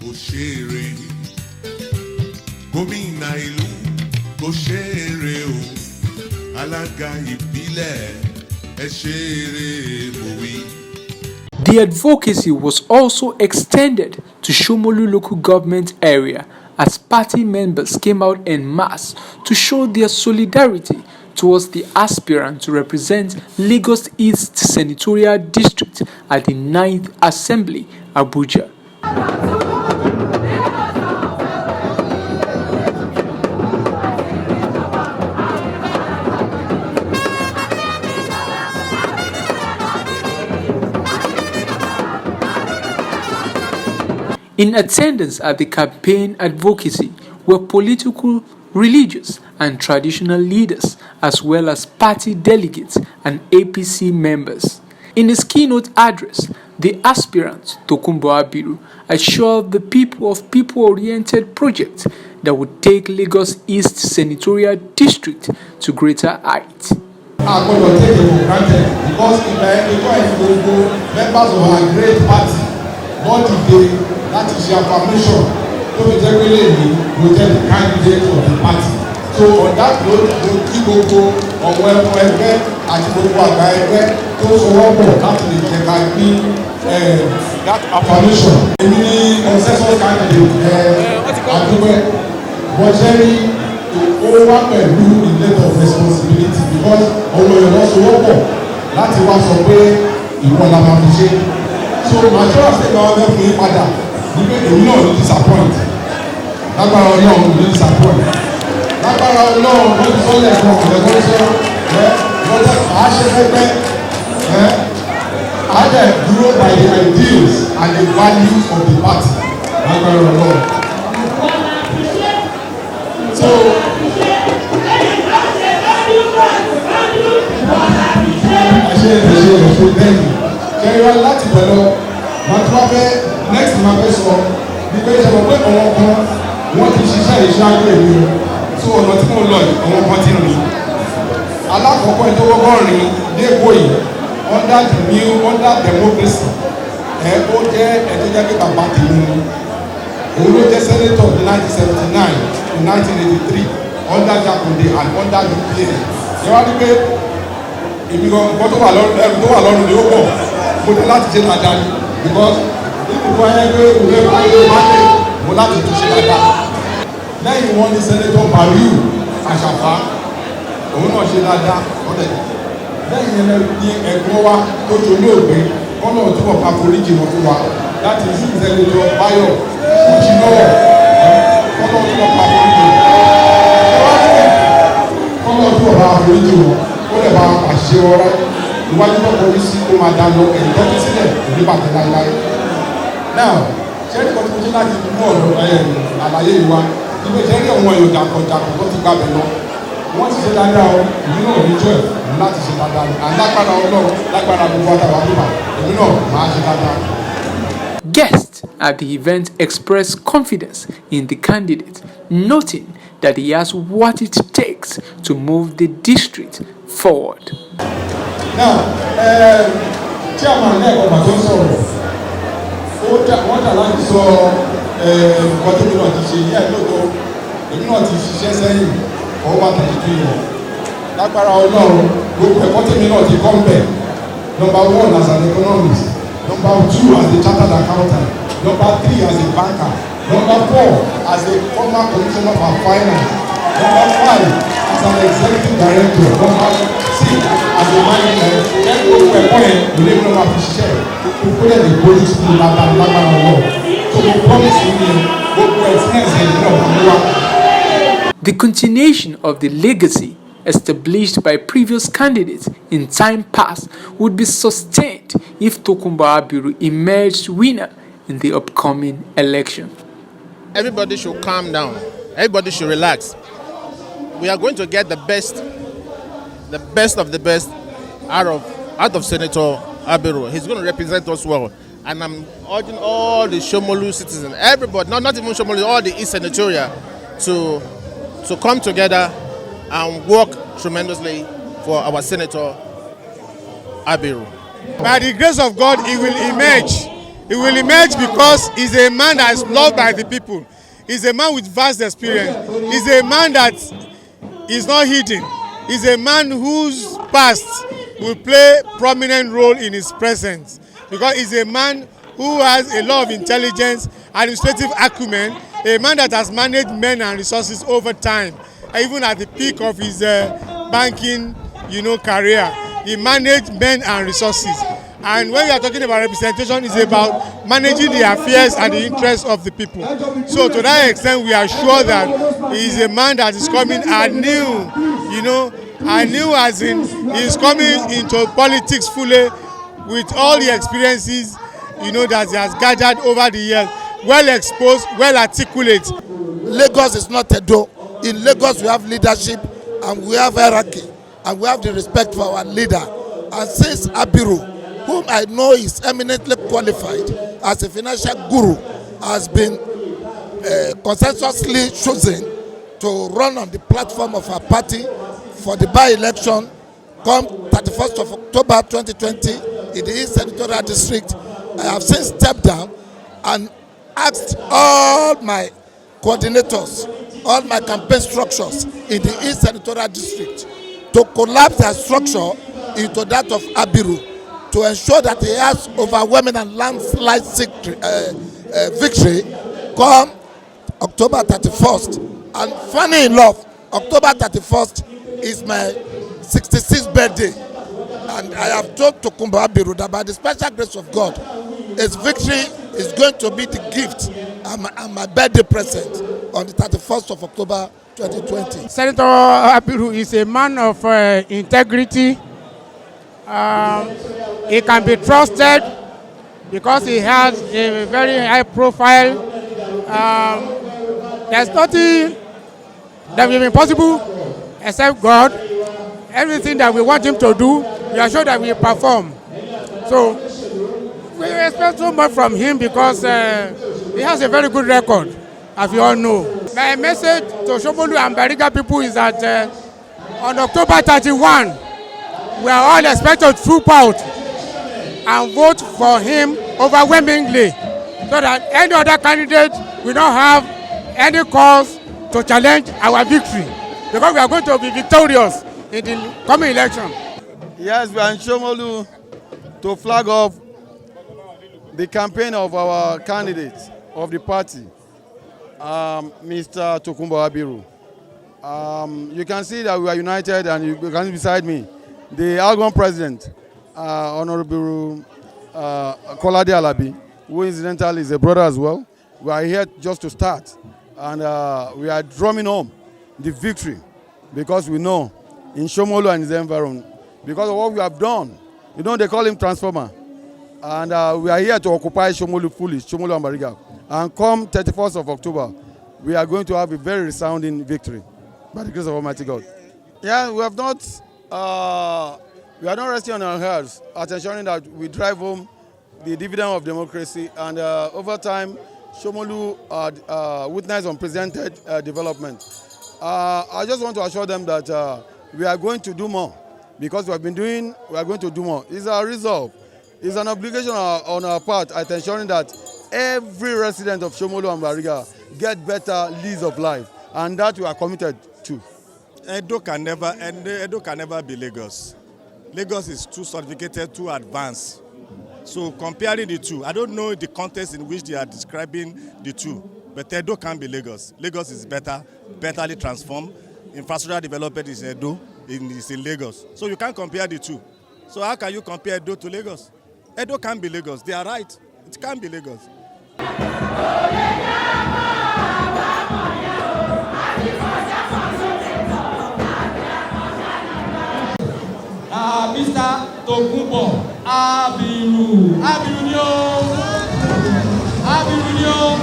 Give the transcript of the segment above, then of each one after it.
òṣèré gómìnà ìlú òṣèré o alága ìbílẹ̀ ẹ ṣeré mòwe. The advocacy was also extended to Somolu local government area as party members came out en masse to show their solidarity towards the aspirant to represent Lagos East Senatorial District at the 9th Assembly, Abuja. In attendance at the campaign advocacy were political, religious, and traditional leaders, as well as party delegates and APC members. In his keynote address, the aspirant, Tokunbo Abiru, assured the people of people-oriented projects that would take Lagos East Senatorial District to greater heights. I'm going to take it for granted because members of our great party want today that is your permission to be technically voted the candidate of the party. So on that note, we keep gbogbo ọmọ ẹgbẹ́ àti gbogbo àgbà ẹgbẹ́ tó sọwọ́pọ̀ láti lè jẹ́ ká gbé that affirmation. Èmi ni consensus candidate àdúgbò bọ́sẹ̀rì ó wá pẹ̀lú ilé of responsibility because ọmọ ẹ̀rọ sọwọ́pọ̀ láti wá sọ pé ìwọ la máa fi ṣe. So màṣọ́ àti ẹgbẹ́ wọn fẹ́ fún yín padà nígbà èmi náà ní disappoint lágbára ọlọ́run ní disappoint lágbára ọlọ́run ló ti sọ́lẹ̀ fún ọ̀rẹ́ tó ń sọ lọ́jọ́ àáṣẹ pẹ́pẹ́ àádẹ́ dúró by the ideals and the values of the party lágbára ọlọ́run. So ẹ̀ṣẹ̀ bẹ́ẹ̀ni kẹrìnwá láti bẹ̀rẹ̀ wọn tí wọ́n fẹ́ next ma fẹ́ sọ nígbà ìṣẹ́ wọn pé ọ̀wọ́n kan wọ́n ti ṣiṣẹ́ ìṣáájú èmi o tó ọ̀nà tí mo lọ yìí ọ̀wọ́n kan ti rìn alákọ̀ọ́kọ́ ẹ̀ tó wọ́pọ̀ rìn dẹ́gbò yìí under democracy ó jẹ́ ẹ̀tọ́ jẹ́ pé bàbá tèmi ni òun ló jẹ́ senator ní 1979 to 1983 under Jakunde and under UPA ẹ wá ní pé èmi gan tó wà lọ́rùn ni ó pọ̀ mo ní láti ṣe dáadáa ni because ìgbìmọ̀ ẹgbẹ́ ìwé ìwé máa mo láti tún ṣe dáadáa lẹ́yìn wọn ní sẹ́nẹ́tọ̀ Abiru Àṣàfà òun náà ṣe dáadáa ọ̀dẹ̀ lẹ́yìn yẹn ní ẹ̀gbọ́n wa tó tó olóògbé wọn náà túbọ̀ pa foríjì wọn fún wa láti sí sẹ́nẹ́tọ̀ Báyọ̀ Òjìlọ́wọ̀ wọn náà túbọ̀ pa foríjì wọn náà túbọ̀ pa foríjì wọn ó lè bá àṣẹ ọ̀rá iwájú náà kọjú sí kó máa dá lọ ẹ̀yìn tó ti sílẹ̀ òní bàtẹ́ láéláé. now ṣẹ́ni kan tó ṣe láti mú ọ̀rọ̀ àlàyé ìwà ibi ìṣẹ́rí àwọn èèyàn jàǹkànjàǹkàn tó ti gbàgbẹ́ lọ wọ́n ti ṣe dáadáa o èmi náà ní jẹ́ láti ṣe dáadáa ni alágbára ọlọ́run lágbára gbogbo àtàwọn àbúrò èmi náà máa ṣe dáadáa. Guests at the event expressed confidence in the candidate, noting that he has what it takes to move the district forward. Now, chairman lẹ́ẹ̀kan bàtọ́ sọ̀rọ̀ wọ́n dà láti sọ nǹkan tó náà ti ṣe ní ẹ̀lọ́tọ̀ èmi náà ti ṣiṣẹ́ sẹ́yìn ọwọ́ àtàkì yẹn lágbára ọlọ́run gbogbo ẹ̀kọ́ tèmi náà ti kọ́ ń bẹ̀ number 1 as an economist, number 2 as a chartered accountant, number 3 as a banker, number 4 as a former commissioner for finance, number 5 as an executive director, number 6 as a manager. Gbogbo ẹ̀kọ́ yẹn ló lé mi náà máa fi ṣiṣẹ́ gbogbo ẹ̀ lè gbójú sí mi lágbára ọlọ́run tó mo promise mi gbogbo experience yẹn náà wà ní wa. The continuation of the legacy established by previous candidates in time past would be sustained if Tokunbo Abiru emerged winner in the upcoming election. Everybody should calm down. Everybody should relax. We are going to get the best of the best out of Senator Abiru. He's going to represent us well. And I'm urging all the Somolu citizens, everybody, not even Somolu, all the East Senatorial, to come together and work tremendously for our Senator Abiru. By the grace of God, he will emerge He will emerge because he's a man that is loved by the people. He's a man with vast experience. He's a man that is not hidden. He's a man whose past will play a prominent role in his present, because he's a man who has a lot of intelligence, administrative acumen, a man that has managed men and resources over time. Even at the peak of his banking, career, he managed men and resources. And when we are talking about representation, it's about managing the affairs and the interests of the people. So to that extent, we are sure that he is a man that is coming anew, anew as in he is coming into politics fully with all the experiences, that he has gathered over the years, well exposed, well articulate. Lagos is not Edo. In Lagos, we have leadership and we have hierarchy and we have the respect for our leader. And since Abiru, whom I know is eminently qualified as a financial guru, has been consensuously chosen to run on the platform of our party for the by-election come 31st of October 2020 in the East Senatorial District. I have since stepped down and asked all my coordinators, all my campaign structures in the East Senatorial District to collapse their structure into that of Abiru, to ensure that he has overwhelming and landslide victory come October 31st. And funny enough, October 31st is my 66th birthday. And I have told Tokunbo Abiru that by the special grace of God, his victory is going to be the gift and my birthday present on the 31st of October 2020. Senator Abiru is a man of integrity. He can be trusted because he has a very high profile. There's nothing that will be impossible except God. Everything that we want him to do, we are sure that we perform. So we expect so much from him because he has a very good record, as you all know. My message to Somolu and Bariga people is that on October 31, we are all expected to troop out and vote for him overwhelmingly, so that any other candidate will not have any cause to challenge our victory, because we are going to be victorious in the coming election. Yes, we are in Somolu to flag off the campaign of our candidate of the party, Mr. Tokunbo Abiru. You can see that we are united, and you can see beside me the outgoing president, Honorable Kolade Alabi, who incidentally is a brother as well. We are here just to start, and we are drumming home the victory, because we know in Somolu and his environment, because of what we have done. They call him Transformer. And we are here to occupy Somolu fully, Somolu and Bariga. And come 31st of October, we are going to have a very resounding victory by the grace of Almighty God. Yeah, we are not resting on our hands at ensuring that we drive home the dividend of democracy. And over time, Somolu witnessed unprecedented development. I just want to assure them that we are going to do more, because we are going to do more. It's our resolve. It's an obligation on our part at ensuring that every resident of Somolu and Bariga get better lease of life, and that we are committed to. Edo can never be Lagos. Lagos is too sophisticated, too advanced. So comparing the two, I don't know the context in which they are describing the two, but Edo can be Lagos. Lagos is betterly transformed. Infrastructure development is Edo, is in Lagos. So you can't compare the two. So how can you compare Edo to Lagos? Edo can be Lagos. They are right. It can be Lagos. Mr. Tokunbo Abiru. Abiru ni o. Abiru ni o.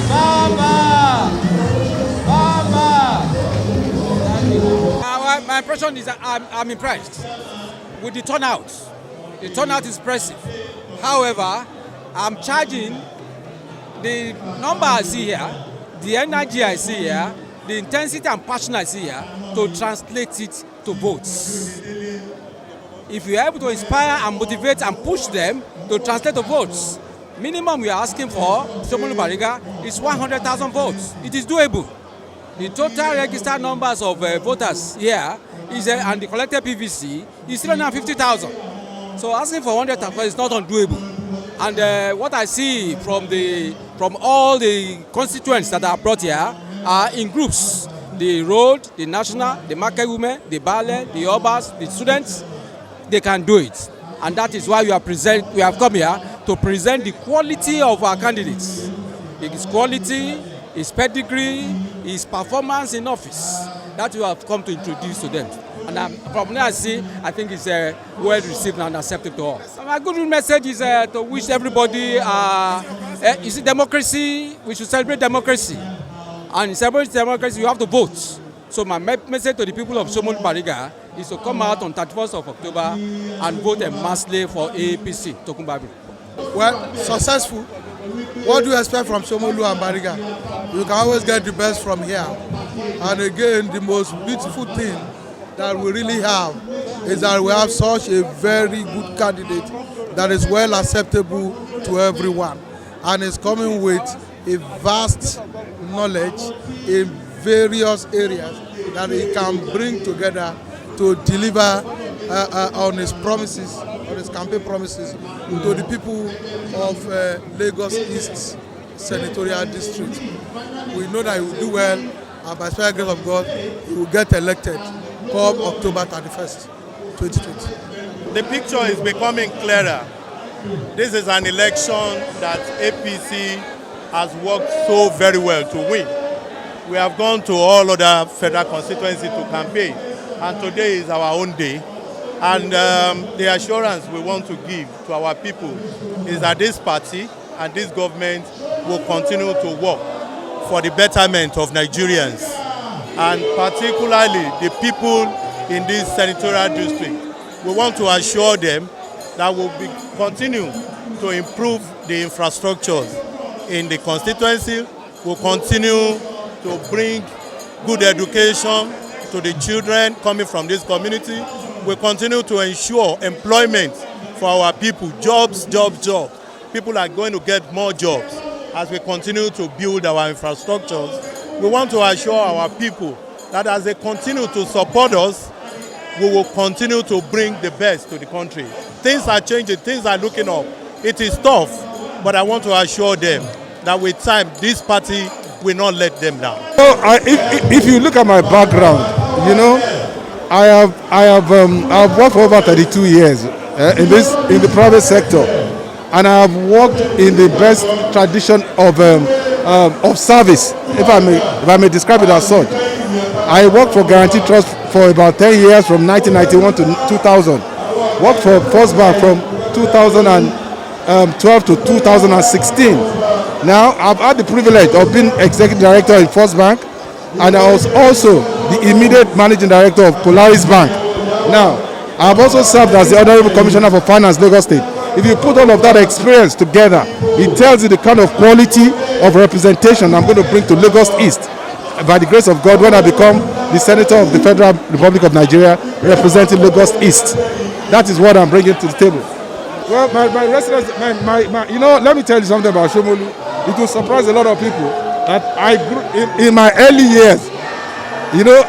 Baba. My impression is that I'm impressed with the turnout. The turnout is impressive. However, I'm charging the number I see here, the energy I see here, the intensity and passion I see here, to translate it to votes. If you're able to inspire and motivate and push them to translate to votes, Minimum we are asking for Somolu Bariga is 100,000 votes. It is doable. The total registered numbers of voters here is and the collected PVC is 350,000. So asking for 100,000 is not undoable. And what I see from all the constituents that are brought here are in groups: the road, the national, the market women, the ballet, the obas, the students. They can do it, and that is why we have come here to present the quality of our candidates. His quality, his pedigree, his performance in office. That we have come to introduce to them. And from there I think it's well received and accepted to us. My good message is to wish everybody, you see, democracy, we should celebrate democracy. And in celebrating democracy, you have to vote. So my message to the people of Somolu Bariga is to come out on 31st of October and vote massively for APC, Tokunbo. Well, successful. What do you expect from Somolu and Bariga? You can always get the best from here. And again, the most beautiful thing that we really have is that we have such a very good candidate that is well acceptable to everyone and is coming with a vast knowledge in various areas that he can bring together to deliver on his promises, on his campaign promises to the people of Lagos East Senatorial District. We know that he will do well, and by special grace of God, he will get elected come October 31st, 2020. The picture is becoming clearer. This is an election that APC has worked so very well to win. We have gone to all other federal constituencies to campaign, and today is our own day. And the assurance we want to give to our people is that this party and this government will continue to work for the betterment of Nigerians, and particularly the people in this senatorial district. We want to assure them that we'll continue to improve the infrastructures in the constituency. We'll continue to bring good education to the children coming from this community. We'll continue to ensure employment for our people, jobs. People are going to get more jobs as we continue to build our infrastructures. We want to assure our people that as they continue to support us, we will continue to bring the best to the country. Things are changing, things are looking up. It is tough, but I want to assure them that with time, this party will not let them down. So, if you look at my background, you know, I've worked for over 32 years in the private sector, and I have worked in the best tradition of service, if I may describe it as such. I worked for Guarantee Trust for about 10 years, from 1991 to 2000. Worked for First Bank from 2012 to 2016. Now, I've had the privilege of being executive director in First Bank, and I was also the immediate managing director of Polaris Bank. Now, I've also served as the Honorable Commissioner for Finance, Lagos State. If you put all of that experience together, it tells you the kind of quality of representation I'm going to bring to Lagos East. By the grace of God, when I become the Senator of the Federal Republic of Nigeria, representing Lagos East. That is what I'm bringing to the table. Well, my residents, you know, let me tell you something about Somolu. It will surprise a lot of people that I grew in my early years. You know,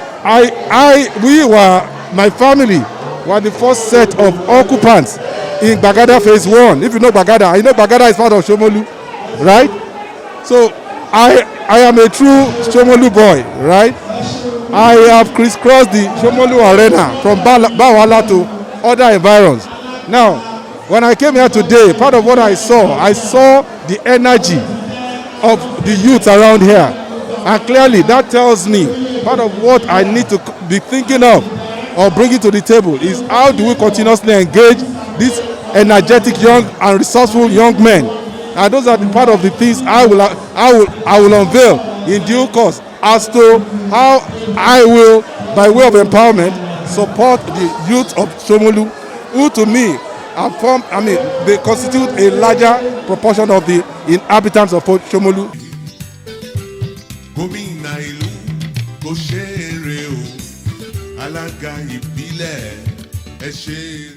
my family were the first set of occupants in Bagada Phase 1. If you know Bagada, is part of Somolu, right? So I am a true Somolu boy, right? I have crisscrossed the Somolu arena from Bawala to other environs. Now, when I came here today, part of what I saw the energy of the youth around here. And clearly that tells me part of what I need to be thinking of or bringing to the table is how do we continuously engage these energetic young and resourceful young men. And those are the part of the things I will unveil in due course as to how I will, by way of empowerment, support the youth of Somolu, who to me they constitute a larger proportion of the inhabitants of Somolu. Gómìnà ìlú kò ṣeré o, alága ìbílẹ̀ ẹ ṣeré.